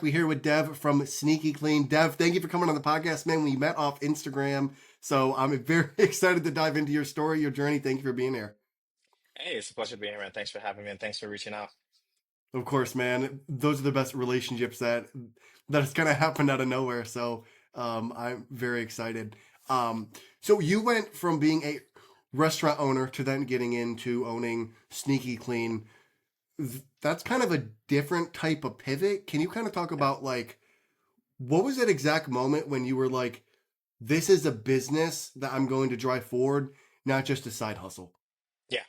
back. We're here with Dev from Sneaky Clean. Dev, thank you for coming on the podcast, man. We met off Instagram, so I'm very excited to dive into your story, your journey. Thank you for being here. Hey, it's a pleasure being here, man. Thanks for having me and thanks for reaching out. Of course, man. Those are the best relationships that has kind of happened out of nowhere. So I'm very excited. So you went from being a restaurant owner to then getting into owning Sneaky Clean. That's kind of a different type of pivot. Can you kind of talk Yeah. about like what was that exact moment when you were like, this is a business that I'm going to drive forward, not just a side hustle? Yeah.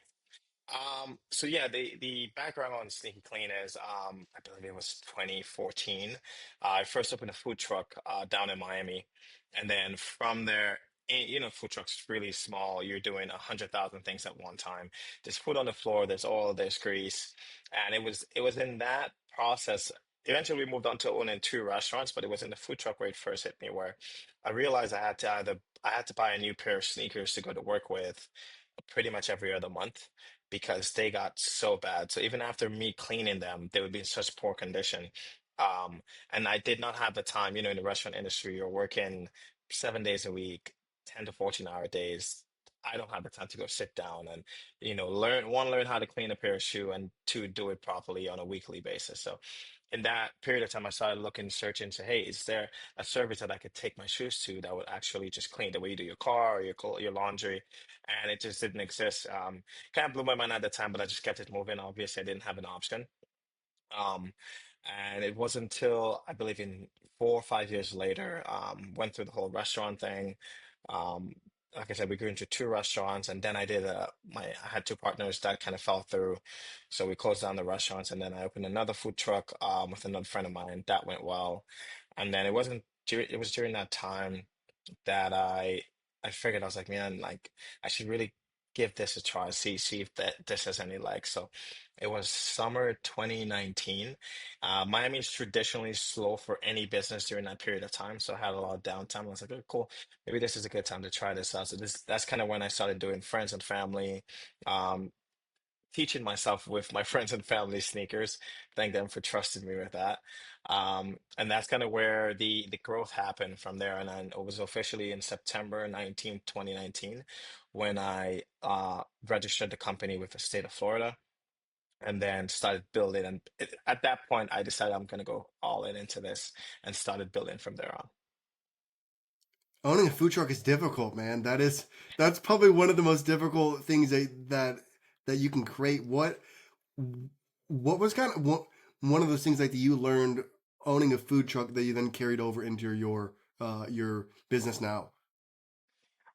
The background on Sneaky Clean is I believe it was 2014. I first opened a food truck down in Miami, and then from there, food truck's really small. You're doing 100,000 things at one time. There's food on the floor, there's oil, there's grease, and it was in that process. Eventually, we moved on to owning two restaurants, but it was in the food truck where it first hit me, where I realized I had to buy a new pair of sneakers to go to work with pretty much every other month because they got so bad. So even after me cleaning them, they would be in such poor condition. And I did not have the time, in the restaurant industry, you're working 7 days a week, 10 to 14-hour days. I don't have the time to go sit down and, learn how to clean a pair of shoe and two, do it properly on a weekly basis. So in that period of time, I started looking, searching, say, hey, is there a service that I could take my shoes to that would actually just clean the way you do your car or your laundry? And it just didn't exist. Kind of blew my mind at the time, but I just kept it moving. Obviously, I didn't have an option. Um, and it wasn't until I believe in 4 or 5 years later, went through the whole restaurant thing. Um, like I said, we grew into two restaurants, and then I had two partners that kind of fell through, so we closed down the restaurants, and then I opened another food truck with another friend of mine. That went well, and then it was during that time that I figured I was like, man, like I should really give this a try, see if this has any legs. So it was summer 2019. Miami is traditionally slow for any business during that period of time, so I had a lot of downtime. I was like, oh, cool, maybe this is a good time to try this out. So that's kind of when I started doing friends and family. Um, Teaching myself with my friends and family sneakers. Thank them for trusting me with that. And that's kind of where the growth happened from there. And then it was officially in September 2019, when I registered the company with the state of Florida and then started building. And at that point, I decided I'm going to go all in into this and started building from there on. Owning a food truck is difficult, man. That's probably one of the most difficult things that you can create. What was kind of one of those things like that you learned owning a food truck that you then carried over into your business now?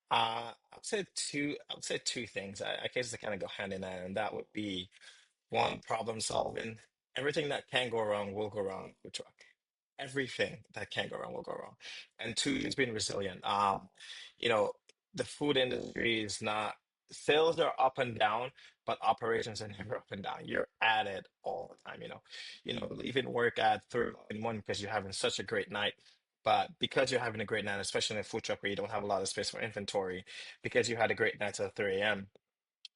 I would say two things. I guess they kind of go hand in hand, and that would be one, problem solving. Everything that can go wrong will go wrong with truck. Everything that can go wrong will go wrong. And two, it's being resilient. You know, the food industry is not, sales are up and down, but operations are never up and down. You're at it all the time, even work at 3 in 1 because you're having such a great night. But because you're having a great night, especially in a food truck where you don't have a lot of space for inventory, because you had a great night till 3 a.m.,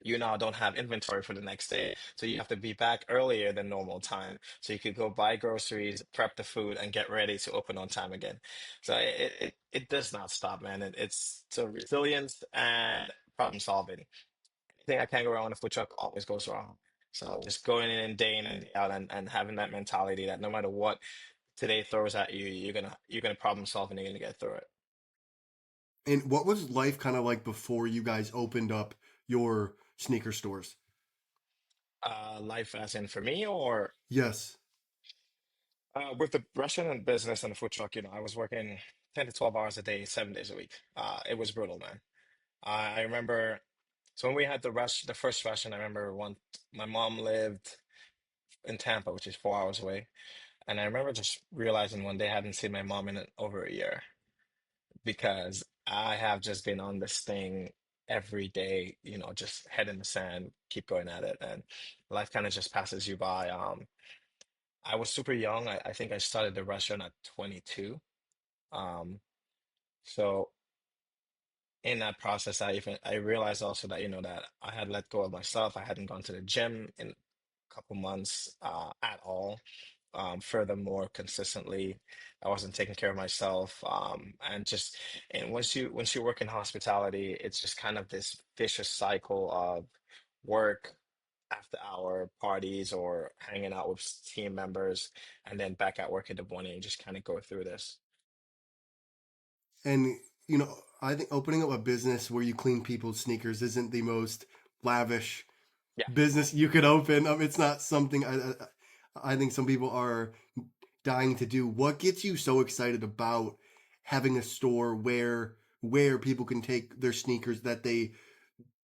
you now don't have inventory for the next day. So you have to be back earlier than normal time. So you could go buy groceries, prep the food, and get ready to open on time again. So it does not stop, man. It's so resilience and problem solving. Anything I can't go wrong with a food truck always goes wrong. So just going in day in and day out and having that mentality that no matter what today throws at you, you're gonna problem solve and you're gonna get through it. And what was life kind of like before you guys opened up your sneaker stores? Life as in for me or Yes. with the restaurant and business and the food truck, I was working 10 to 12 hours a day, 7 days a week. It was brutal, man. I remember, so when we had the first restaurant, I remember my mom lived in Tampa, which is 4 hours away. And I remember just realizing one day I hadn't seen my mom in over a year because I have just been on this thing every day, just head in the sand, keep going at it. And life kind of just passes you by. I was super young. I think I started the restaurant at 22. Um, so in that process, I realized also that that I had let go of myself. I hadn't gone to the gym in a couple months at all. Furthermore, consistently, I wasn't taking care of myself. And once you work in hospitality, it's just kind of this vicious cycle of work, after hour parties, or hanging out with team members, and then back at work in the morning and just kind of go through this. And you know, I think opening up a business where you clean people's sneakers isn't the most lavish Yeah. business you could open. It's not something I think some people are dying to do. What gets you so excited about having a store where people can take their sneakers that they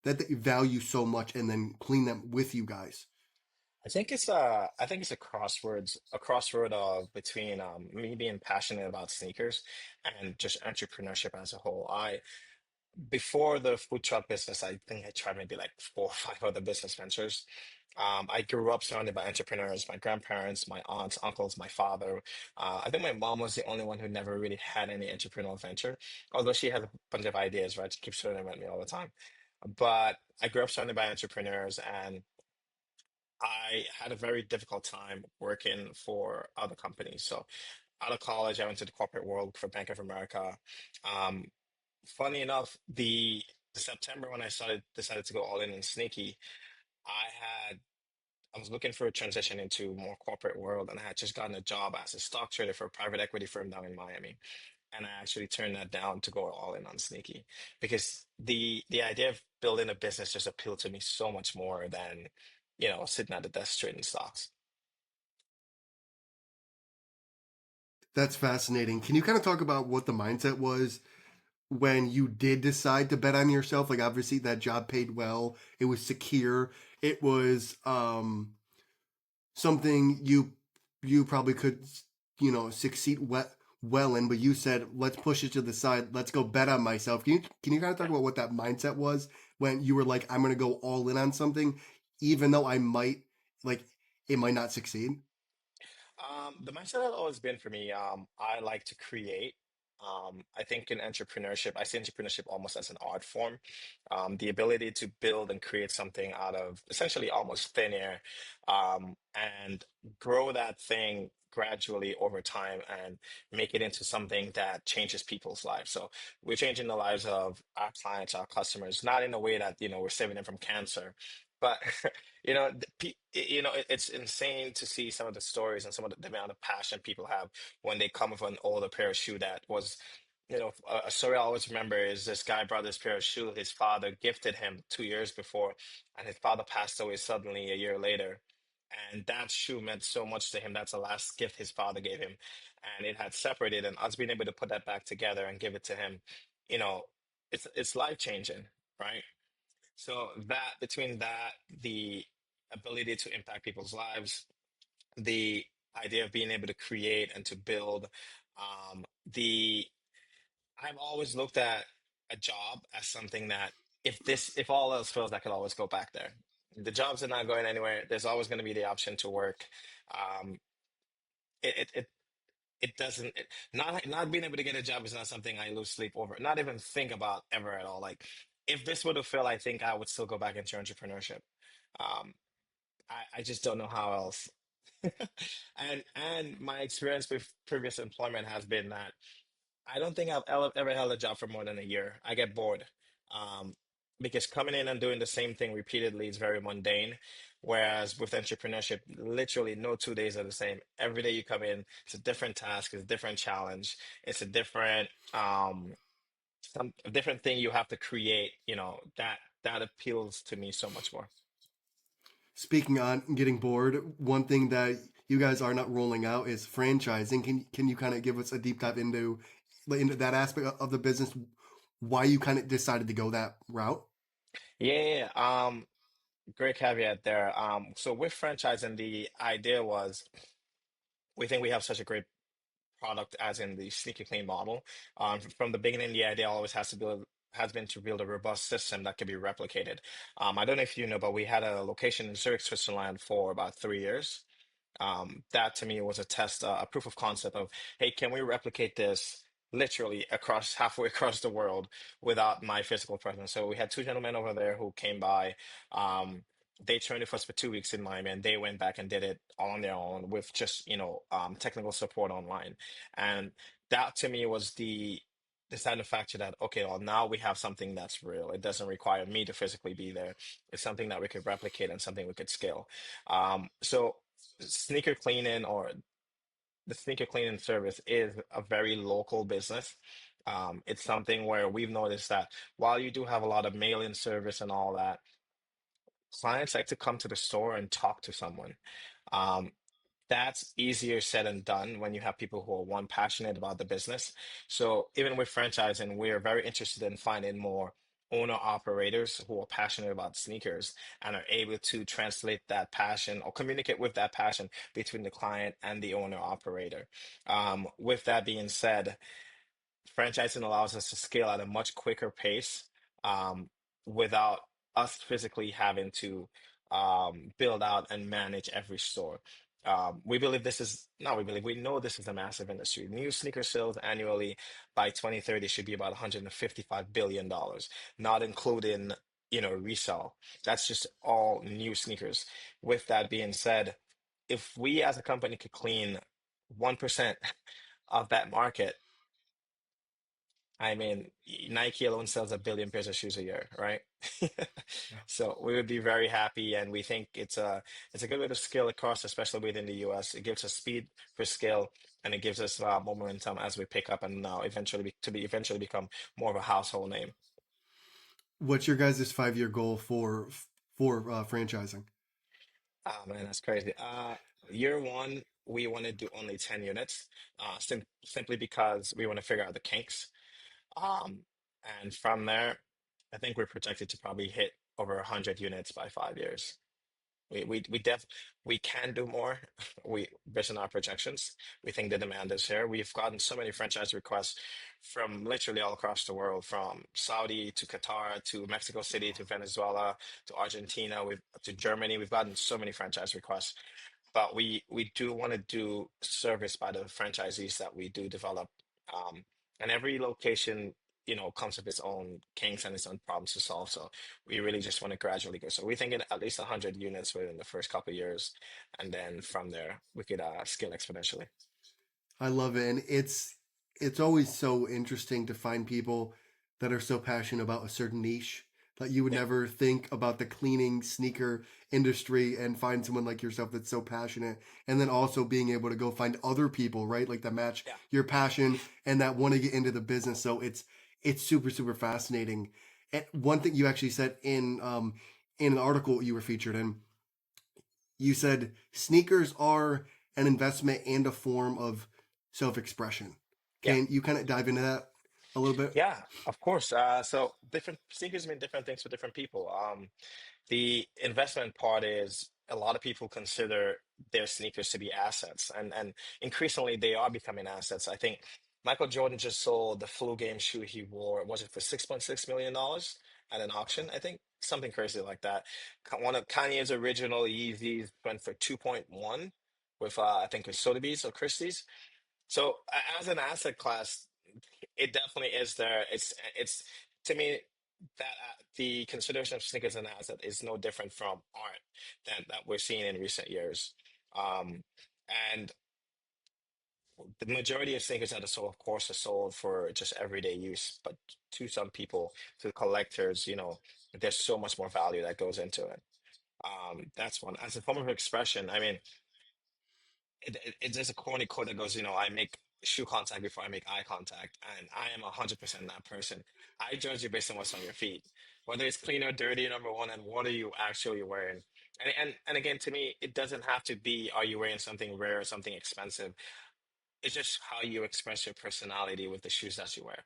value so much and then clean them with you guys? I think it's a crossroad of between me being passionate about sneakers and just entrepreneurship as a whole. I Before the food truck business, I think I tried maybe like four or five other business ventures. I grew up surrounded by entrepreneurs, my grandparents, my aunts, uncles, my father. I think my mom was the only one who never really had any entrepreneurial venture, although she had a bunch of ideas, right? She keeps throwing them at me all the time. But I grew up surrounded by entrepreneurs, and I had a very difficult time working for other companies. So out of college, I went to the corporate world for Bank of America. Um, Funny enough, the September when I decided to go all in Sneaky, I had I was looking for a transition into more corporate world, and I had just gotten a job as a stock trader for a private equity firm down in Miami. And I actually turned that down to go all in on Sneaky because the idea of building a business just appealed to me so much more than, sitting at the desk trading stocks. That's fascinating. Can you kind of talk about what the mindset was when you did decide to bet on yourself? Like obviously that job paid well, it was secure, it was something you probably could succeed well in, but you said let's push it to the side, let's go bet on myself. Can you kind of talk about what that mindset was when you were like, I'm gonna go all in on something even though I might like it might not succeed? The mindset has always been for me, I like to create. I think in entrepreneurship, I see entrepreneurship almost as an art form. The ability to build and create something out of essentially almost thin air, and grow that thing gradually over time and make it into something that changes people's lives. So we're changing the lives of our clients, our customers, not in a way that, we're saving them from cancer, but it's insane to see some of the stories and some of the amount of passion people have when they come with an older pair of shoe that was, a story I always remember is this guy brought this pair of shoe his father gifted him 2 years before, and his father passed away suddenly a year later. And that shoe meant so much to him. That's the last gift his father gave him. And it had separated, and us being able to put that back together and give it to him, you know, it's life changing, right? So that between that, the ability to impact people's lives, the idea of being able to create and to build, the I've always looked at a job as something that if all else fails, I could always go back there. The jobs are not going anywhere. There's always going to be the option to work. Um, it, it, it it doesn't not being able to get a job is not something I lose sleep over, not even think about ever at all. Like if this would have failed, I think I would still go back into entrepreneurship. um I just don't know how else. And my experience with previous employment has been that I don't think I've ever held a job for more than a year. I get bored. Um, because coming in and doing the same thing repeatedly is very mundane. Whereas with entrepreneurship, literally no 2 days are the same. Every day you come in, it's a different task, it's a different challenge, it's a a different thing you have to create, that appeals to me so much more. Speaking on getting bored, one thing that you guys are not rolling out is franchising. Can you kind of give us a deep dive into that aspect of the business? Why you kind of decided to go that route? Yeah. Great caveat there. So with franchising, the idea was we think we have such a great product as in the Sneaky Clean model. From the beginning, the idea always has been to build a robust system that can be replicated. I don't know if you know, but we had a location in Zurich, Switzerland for about 3 years. That to me was a test, a proof of concept of, hey, can we replicate this literally across halfway across the world without my physical presence? So we had two gentlemen over there who came by. Um, They trained with us for 2 weeks in Miami, and they went back and did it on their own with just, technical support online. And that to me was the deciding factor that, okay, well, now we have something that's real. It doesn't require me to physically be there. It's something that we could replicate and something we could scale. So sneaker cleaning or the sneaker cleaning service is a very local business. It's something where we've noticed that while you do have a lot of mail-in service and all that, clients like to come to the store and talk to someone. Um, that's easier said than done when you have people who are one passionate about the business. So even with franchising, we're very interested in finding more owner operators who are passionate about sneakers and are able to translate that passion or communicate with that passion between the client and the owner operator. With that being said, franchising allows us to scale at a much quicker pace, without us physically having to build out and manage every store. We believe this is, not we believe, we know this is a massive industry. New sneaker sales annually by 2030 should be about $155 billion, not including, resell. That's just all new sneakers. With that being said, if we as a company could clean 1% of that market, I mean, Nike alone sells 1 billion pairs of shoes a year, right? Yeah. So we would be very happy, and we think it's a good way to scale across, especially within the US. It gives us speed for scale, and it gives us more momentum as we pick up and now eventually become more of a household name. What's your guys' 5 year goal for franchising? Oh man, that's crazy. Year one, we want to do only 10 units, simply because we want to figure out the kinks. Um, and from there, I think we're projected to probably hit over 100 units by 5 years. We can do more. We based on our projections, we think the demand is here. We've gotten so many franchise requests from literally all across the world, from Saudi to Qatar to Mexico City to Venezuela to Argentina, we've to Germany. We've gotten so many franchise requests, but we do want to do service by the franchisees that we do develop. Um, and every location, comes with its own kinks and its own problems to solve. So we really just want to gradually go. So we're thinking at least 100 units within the first couple of years, and then from there we could scale exponentially. I love it, and it's always so interesting to find people that are so passionate about a certain niche that you would Yeah, never think about the cleaning sneaker industry and find someone like yourself that's so passionate, and then also being able to go find other people, right, like that match yeah, your passion and that want to get into the business. So it's super super fascinating. And one thing you actually said in an article you were featured in, you said sneakers are an investment and a form of self expression. yeah. Can you kind of dive into that a little bit? Yeah, of course. So different sneakers mean different things for different people. The investment part is a lot of people consider their sneakers to be assets, and increasingly they are becoming assets. I think Michael Jordan just sold the flu game shoe he wore, was it for $6.6 million at an auction? I think something crazy like that. One of Kanye's original Yeezys went for 2.1 with I think it's Sotheby's or Christie's. So as an asset class, it definitely is there. It's to me that the consideration of sneakers and asset is no different from art that we're seeing in recent years. Um, and the majority of sneakers that are sold, of course, are sold for just everyday use. But to some people, to collectors, there's so much more value that goes into it. That's one. As a form of expression, I mean, there's a corny quote that goes, I make shoe contact before I make eye contact, and I am 100% that person. I judge you based on what's on your feet, whether it's clean or dirty, number one, and what are you actually wearing. And again, to me, it doesn't have to be, are you wearing something rare or something expensive? It's just how you express your personality with the shoes that you wear.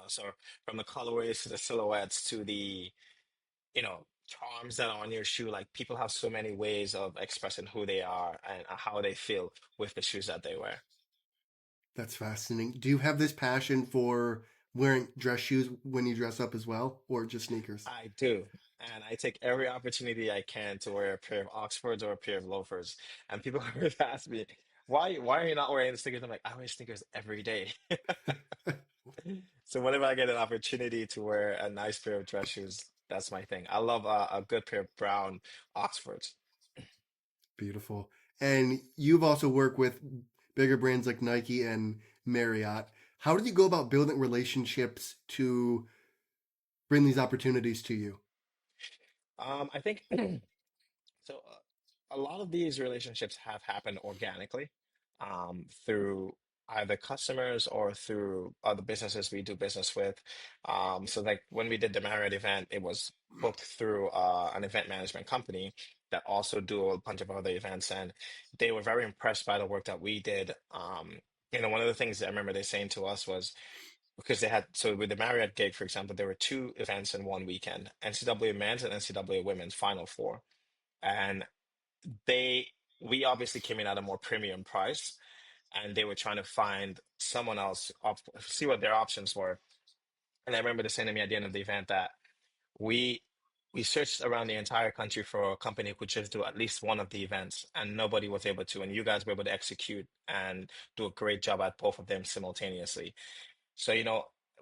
So from the colorways to the silhouettes to the charms that are on your shoe. Like people have so many ways of expressing who they are and how they feel with the shoes that they wear. That's fascinating. Do you have this passion for wearing dress shoes when you dress up as well, or just sneakers? I do. And I take every opportunity I can to wear a pair of Oxfords or a pair of loafers. And people always ask me, why are you not wearing sneakers? I'm like, I wear sneakers every day. So whenever I get an opportunity to wear a nice pair of dress shoes, That's my thing. I love a good pair of brown Oxfords. Beautiful. And you've also worked with bigger brands like Nike and Marriott. How do you go about building relationships to bring these opportunities to you? I think so. A lot of these relationships have happened organically, through either customers or through other businesses we do business with. So like when we did the Marriott event, it was booked through an event management company that also do a bunch of other events, and they were very impressed by the work that we did. One of the things that I remember they saying to us was because they had so with the Marriott gig, for example, there were two events in one weekend: NCAA men's and NCAA women's Final Four. And they we obviously came in at a more premium price, and they were trying to find someone else see what their options were. And I remember they saying to me at the end of the event that we we searched around the entire country for a company who could just do at least one of the events, and nobody was able to, and you guys were able to execute and do a great job at both of them simultaneously. So,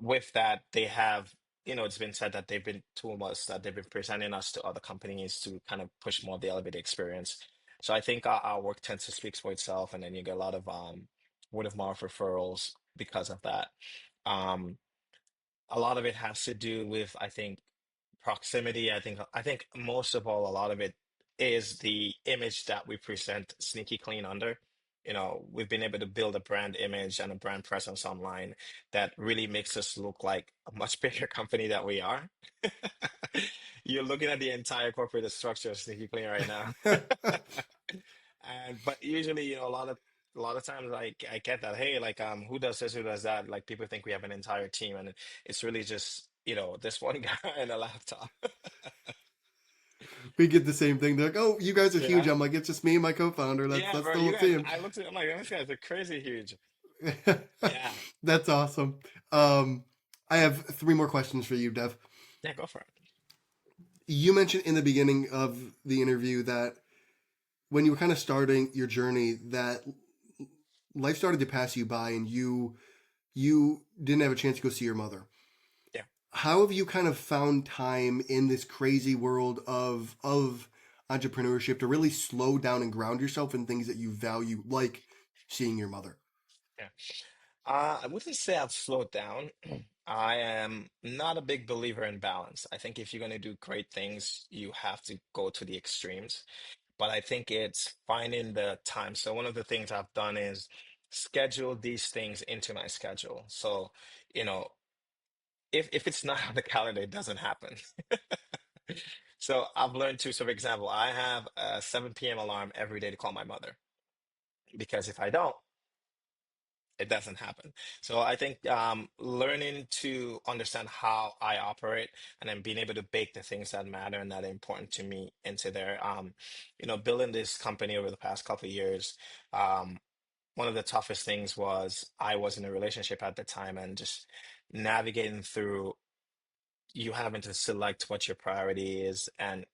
with that, they have, it's been said that they've been told us that they've been presenting us to other companies to kind of push more of the elevated experience. So I think our work tends to speak for itself, and then you get a lot of word of mouth referrals because of that. Um, a lot of it has to do with, I think, proximity. I think most of all, a lot of it is the image that we present Sneaky Clean under. We've been able to build a brand image and a brand presence online that really makes us look like a much bigger company that we are. You're looking at the entire corporate structure of Sneaky Clean right now. And but usually, a lot of times I get that, hey, like who does this, who does that? Like people think we have an entire team, and it's really just, this one guy and a laptop. We get the same thing. They're like, "Oh, you guys are huge." Yeah. I'm like, "It's just me and my co-founder. That's Yeah, that's bro. the You whole guys, team." I looked at I'm like, these guys are crazy huge. Yeah. That's awesome. Um, I have three more questions for you, Dev. Yeah, go for it. You mentioned in the beginning of the interview that when you were kind of starting your journey, that life started to pass you by, and you didn't have a chance to go see your mother. Yeah. How have you kind of found time in this crazy world of entrepreneurship to really slow down and ground yourself in things that you value, like seeing your mother? Yeah. I wouldn't say I've slowed down. I am not a big believer in balance. I think if you're going to do great things, you have to go to the extremes. But I think it's finding the time. So one of the things I've done is schedule these things into my schedule. So, you know, if it's not on the calendar, it doesn't happen. So I've learned to, so for example, I have a 7 p.m. alarm every day to call my mother because if I don't, it doesn't happen. So I think learning to understand how I operate and then being able to bake the things that matter and that are important to me into there. Building this company over the past couple of years, um, one of the toughest things was I was in a relationship at the time and just navigating through you having to select what your priority is, and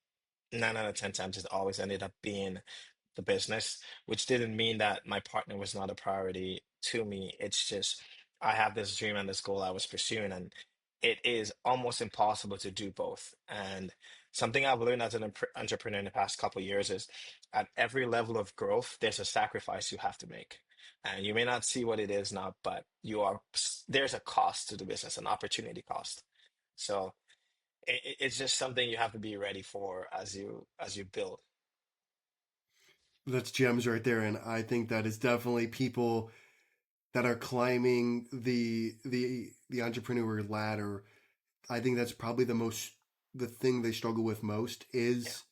9 out of 10 times it always ended up being the business, which didn't mean that my partner was not a priority to me. It's just I have this dream and this goal I was pursuing, and it is almost impossible to do both. And something I've learned as an entrepreneur in the past couple of years is at every level of growth, there's a sacrifice you have to make. And you may not see what it is now, but there's a cost to the business, an opportunity cost. So it's just something you have to be ready for as you build. That's gems right there, and I think that is definitely people that are climbing the entrepreneur ladder. I think that's probably the thing they struggle with most Yeah. is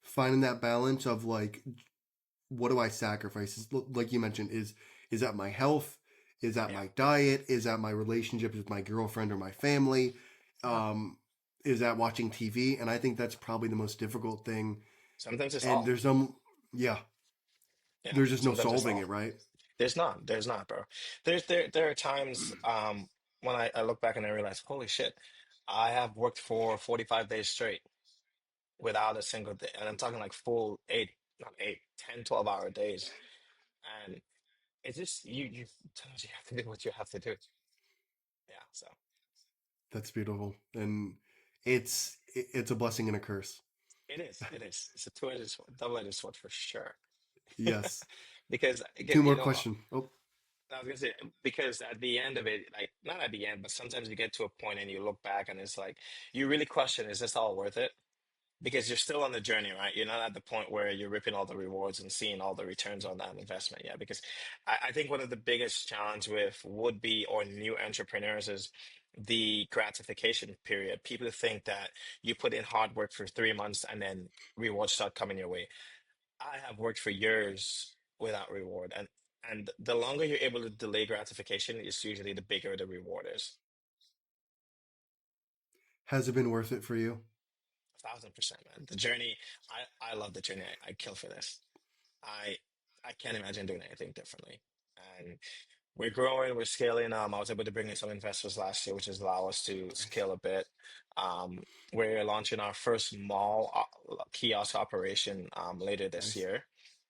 finding that balance of like, what do I sacrifice? Like you mentioned, is that my health? Is that Yeah. my diet? Is that my relationships with my girlfriend or my family? Yeah. Um, is that watching TV? And I think that's probably the most difficult thing. Sometimes it's And all. yeah, Yeah. there's just no Sometimes it's solving it, all. right? There's not, bro. There are times when I look back and I realize, holy shit, I have worked for 45 days straight without a single day. And I'm talking like full eight, not eight, 10, 12 hour days. And it's just you sometimes you have to do what you have to do. Yeah. So That's beautiful, and it's it's a blessing and a curse. It is. It is. It's a two-edged sword, double-edged sword for sure. Yes. Because again, Two more question. Oh, I was gonna say because at the end of it, like not at the end, but sometimes you get to a point and you look back and it's like you really question, is this all worth it? Because you're still on the journey, right? You're not at the point where you're ripping all the rewards and seeing all the returns on that investment yet. Because I think one of the biggest challenge with would-be or new entrepreneurs is the gratification period. People think that you put in hard work for 3 months and then rewards start coming your way. I have worked for years without reward, and the longer you're able to delay gratification, is usually the bigger the reward is. has it been worth it for you? 1,000%, man. The journey, I love the journey. I kill for this. I I can't imagine doing anything differently. And we're growing, we're scaling. I was able to bring in some investors last year, which has allowed us to Nice. scale a bit. We're launching our first mall kiosk operation later this Nice. year.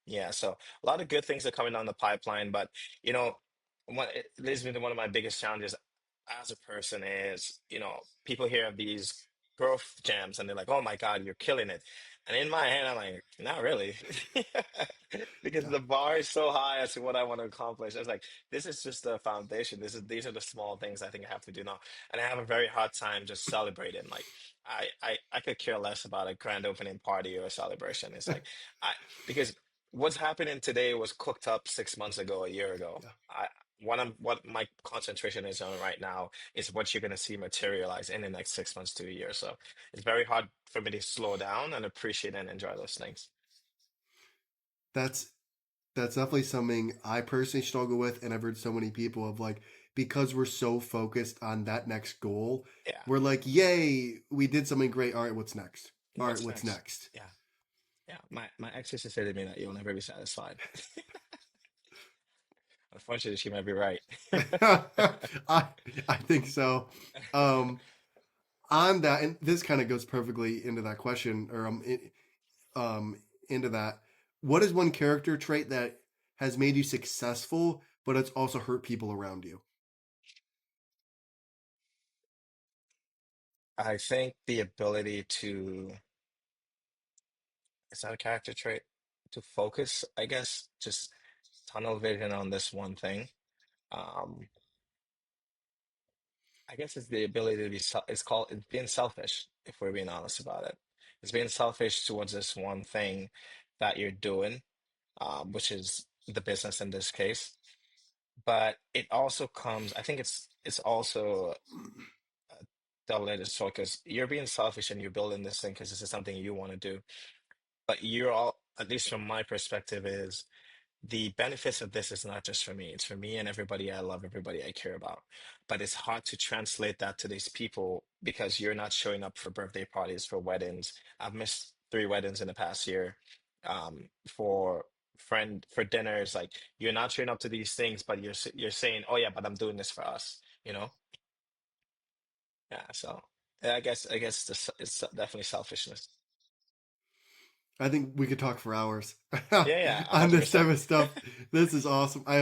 Yeah, so a lot of good things are coming down the pipeline, but you know, what it leads me to one of my biggest challenges as a person is, people hear of these growth jams and they're like, "Oh my God, you're killing it." And in my head, I'm like, "Not really," because Yeah. the bar is so high as to what I want to accomplish. I was like, this is just the foundation. These are the small things I think I have to do now, and I have a very hard time just celebrating. Like, I could care less about a grand opening party or a celebration. It's like, I because what's happening today was cooked up 6 months ago, a year ago. Yeah. What my concentration is on right now is what you're going to see materialize in the next 6 months to a year. So it's very hard for me to slow down and appreciate and enjoy those things. That's that's definitely something I personally struggle with, and I've heard so many people of like because we're so focused on that next goal, Yeah. we're like, "Yay, we did something great. All right, what's next? All right, What's what's next? next?" Yeah. Yeah. My ex used to say to me that you'll never be satisfied. Unfortunately, she might be right. I I think so. Um, on that, and this kind of goes perfectly into that question, or into that. What is one character trait that has made you successful, but it's also hurt people around you? I think the ability to, it's not a character trait, to focus, I guess, just tunnel vision on this one thing. Um, I guess it's the ability to be, it's being selfish, if we're being honest about it. It's being selfish towards this one thing that you're doing, which is the business in this case. But it also comes, I think it's also a double-edged sword because you're being selfish and you're building this thing because this is something you want to do. But you're all, at least from my perspective, is the benefits of this is not just for me. It's for me and everybody I love, everybody I care about. But it's hard to translate that to these people because you're not showing up for birthday parties, for weddings. I've missed 3 weddings in the past year. For dinners, like you're not showing up to these things, but you're saying, "Oh yeah, but I'm doing this for us," you know? Yeah. So yeah, I guess it's definitely selfishness. I think we could talk for hours Yeah, yeah, a on hundred this type percent. of stuff. This is awesome. I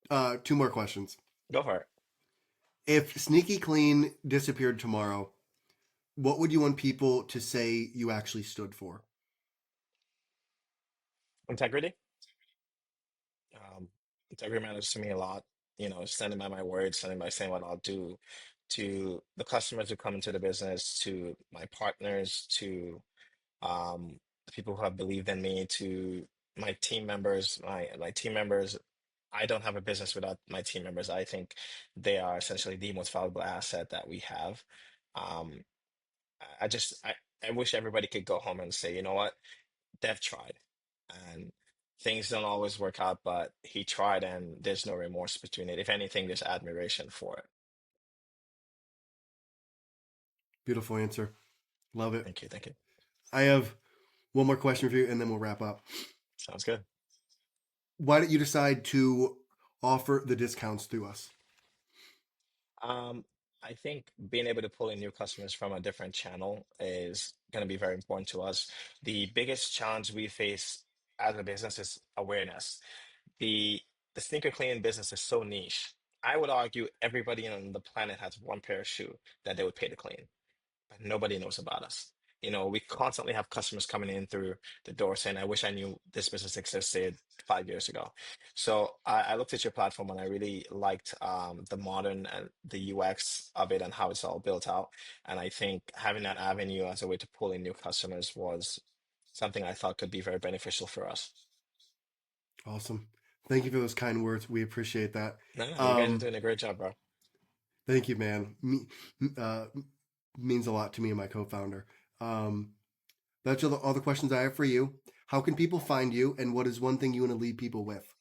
have two more questions. Go for it. If Sneaky Clean disappeared tomorrow, what would you want people to say you actually stood for? Integrity. Um, Integrity matters to me a lot. Standing by my word, standing by saying what I'll do to the customers who come into the business, to my partners, to the people who have believed in me, to my team members. My team members, I don't have a business without my team members. I think they are essentially the most valuable asset that we have. Um, I wish everybody could go home and say, you know what? Dev tried, and things don't always work out, but he tried, and there's no remorse between it. If anything, there's admiration for it. Beautiful answer. Love it. Thank you, thank you. I have one more question for you, and then we'll wrap up. Sounds good. Why did you decide to offer the discounts to us? Um, I think being able to pull in new customers from a different channel is going to be very important to us. The biggest challenge we face as a business is awareness. The the sneaker cleaning business is so niche. I would argue everybody on the planet has one pair of shoe that they would pay to clean. but nobody knows about us. We constantly have customers coming in through the door saying, I wish I knew this business existed 5 years ago. So I looked at your platform and I really liked the modern and the UX of it and how it's all built out. And I think having that avenue as a way to pull in new customers was something I thought could be very beneficial for us. Awesome. Thank you for those kind words. We appreciate that. No, no, you guys are Um, doing a great job, bro. thank you, man. Uh, means a lot to me and my co-founder. Um, that's all the questions I have for you. How can people find you, and what is one thing you want to leave people with?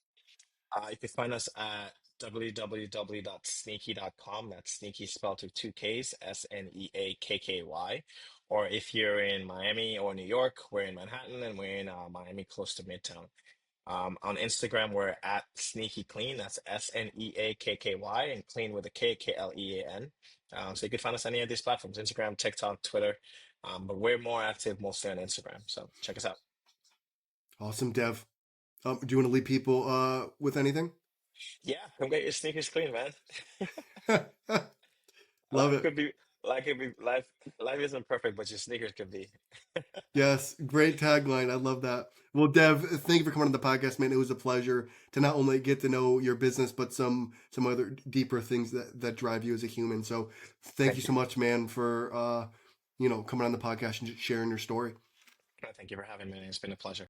You can find us at www.sneaky.com. That's sneaky spelled with two Ks, Sneakky. Or if you're in Miami or New York, we're in Manhattan and we're in Miami, close to Midtown. On Instagram, we're at Sneaky Clean. That's Sneakky, and clean with a Klean. So you can find us on any of these platforms: Instagram, TikTok, Twitter. But we're more active mostly on Instagram. So check us out. Awesome, Dev. Do you want to leave people with anything? Yeah, come get your sneakers clean, man. Love Life it. could be life isn't perfect, but your sneakers could be. Yes, great tagline. I love that. Well, Dev, thank you for coming on the podcast, man. It was a pleasure to not only get to know your business, but some other deeper things that drive you as a human. So, thank you Thank you. so much, man, for coming on the podcast and sharing your story. Thank you for having me. It's been a pleasure.